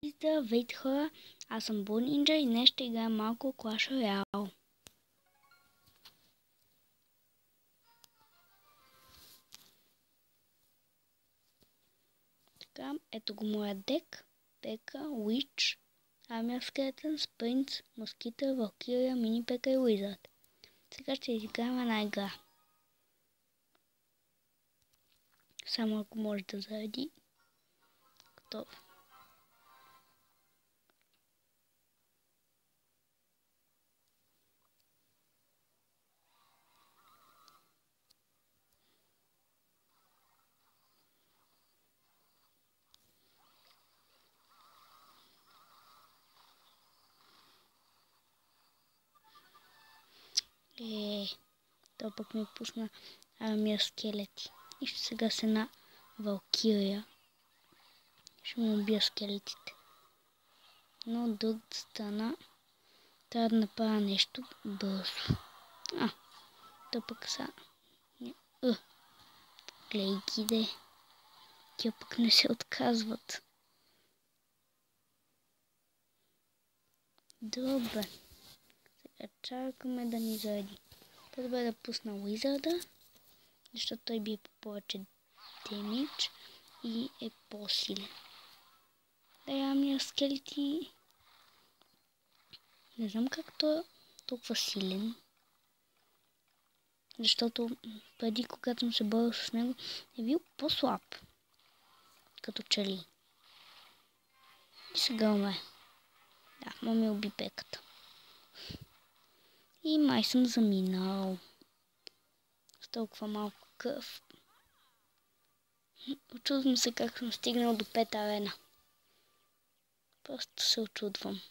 Здравейте хора, аз съм Бул Нинджа и днес ще играем малко Clash Royale. Така, ето го моя дек. Пека, Witch, Армия Скелетън, Принц, Москита, Валкирия, Мини Пека и Уизард. Сега ще изиграем една игра. Само ако може да заради. Готово. Той пък ми пусна армия скелети. И сега с една Валкирия ще му убия скелетите. Но от другата страна трябва да направя нещо бързо. Той пък са... Гледай ги де. Тя пък не се отказват. Добре. Сега чакаме да ни заради. По-добре да пусна Уизарда, защото той бие по повече демидж и е по-силен. Да, армия скелети. Не знам как той е толкова силен. Защото преди, когато съм се борил с него, е бил по-слаб. Като че ли. И сега умре. Да, ма ми уби пеката. И май съм заминал. С толкова малко кръв. Очудвам се как съм стигнал до 5 арена. Просто се очудвам.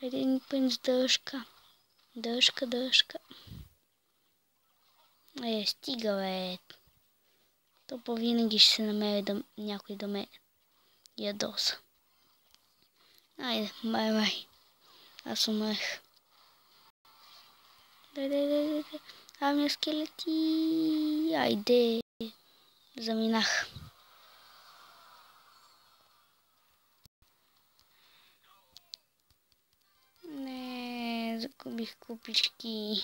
Един принц дръжка. Дръжка. Стига бе. То по-винаги ще се намери някой да ме ядоса. Айде, бай. Аз умрех. Дай. Армия скелети. Айде. Заминах. Не, загубих купички.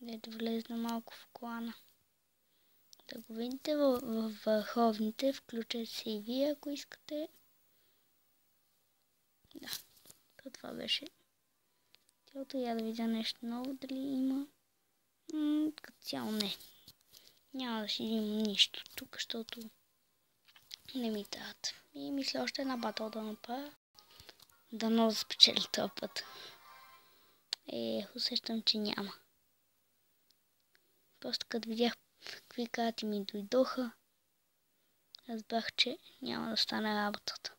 Да влезна малко в клана. Да го видите във върховните, включете се и вие, ако искате. Да, това беше. Тялото я да видя нещо ново, дали има. Като цяло не. Няма да си видим нищо тук, защото не ми дадат. И мисля още една батъл да направя. Дано да спечели този път. Усещам, че няма. Просто като видях какви карти ми дойдоха, разбрах, че няма да стане работата.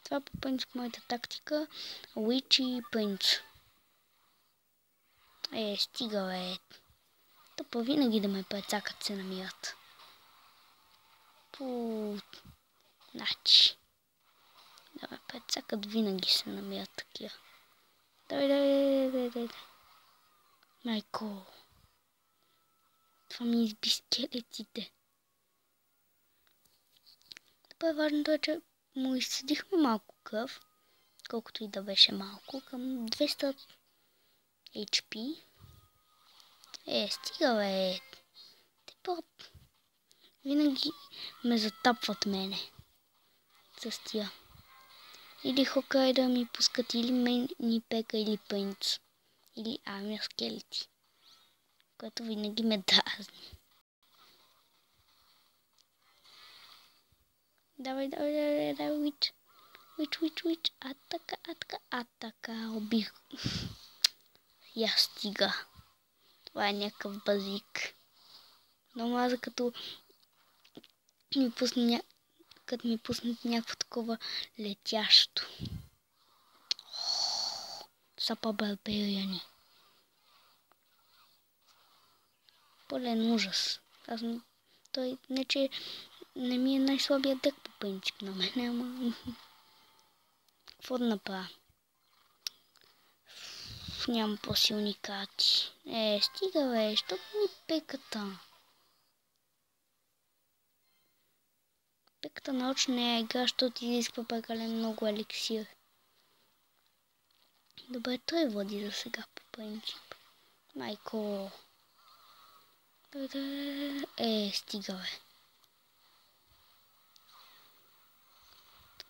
Това по принцип моята тактика. Witch и принц. Стига бе. Тъпа винаги да ме прецакат се намират. Значи. Да ме прецакат винаги се намират такива. Дай. Майко. Това ми изби скелетите. Добре, важното е, че му изсъдихме малко кръв, колкото и да беше малко, към 200 HP. Стига бе. Те винаги ме затапват мене. С тия. Или Хокай да ми пускат или Мини Пека, или Принц. Или армия скелети. Което винаги ме дразни. Давай, Witch. Атака. Убих. Я стига. Това е някакъв базик. Но маза като ми пуснат някакво такова летящо. Сапа барбериани. Пълен ужас. Той не че не ми е най-слабия дек по принцип на мен, ама какво да направя? Нямам по-силни карти. Стига бе, що ми пеката? Пеката научно не е игра, защото изисква прекалено много еликсир. Добре, той води за сега по принцип. Майко. Стига бе.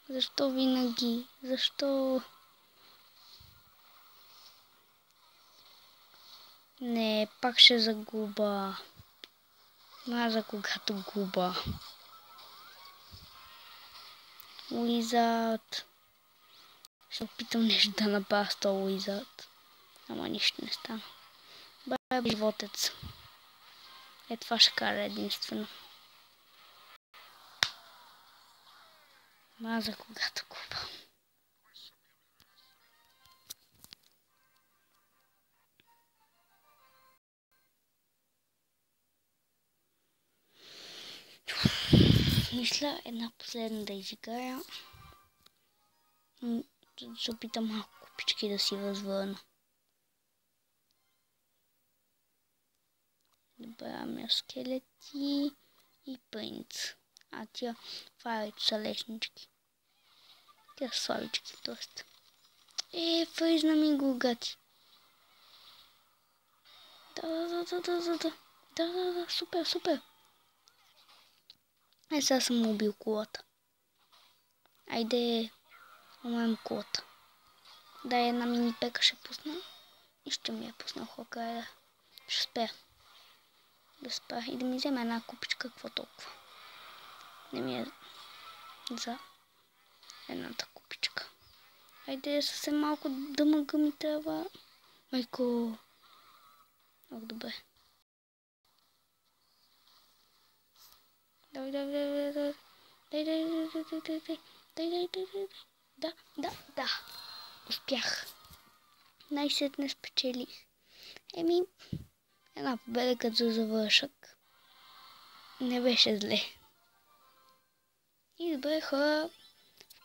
Защо винаги? Защо? Не, пак ще загуба. Мраза когато губа. Уизард. Ще опитам нещо да направя с този уизард. Ама нищо не стана. Бая животец. Това ще кара единствено. Мраза когато губа. Мисля една последна да изиграя. Ще опитам малко купички да си възвърна. Добавяме скелети и принц. А тия фарито са леснички. Тия славички, т.е. Фризна ми го гати. Да, супер. Сега съм убил колата. Айде, умрем колата. Да, една мини пека ще пусна. И ще ми я пусна хока. Ще спея. Да спя и да ми вземе една купичка, какво толкова. Не ми е за едната купичка. Айде, съвсем малко дъмъга ми трябва. Майко. Ох, добре. Дай. Да. Успях. Най-сетне спечелих. Една победа като завършък. Не беше зле. И добре, хора,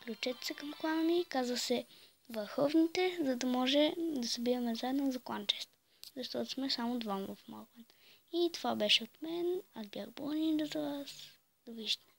включете се към клана ми, казва се Върховните, за да може да събираме заедно за кланчест. Защото сме само двама в малко. И това беше от мен. Аз бях Бони за вас. Довиждане.